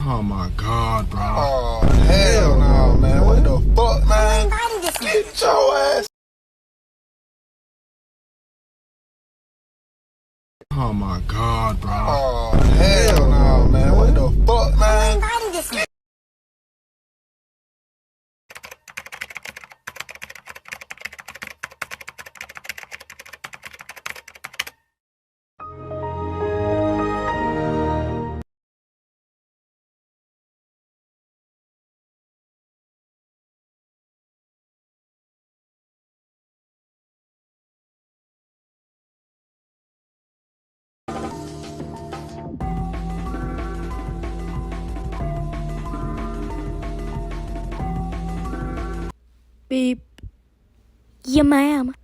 Oh my god, bro. Oh, hell no, man. What the fuck, man? Get your ass. Oh my god, bro. Oh, hell no, man. What the fuck, man? Beep. Your mom.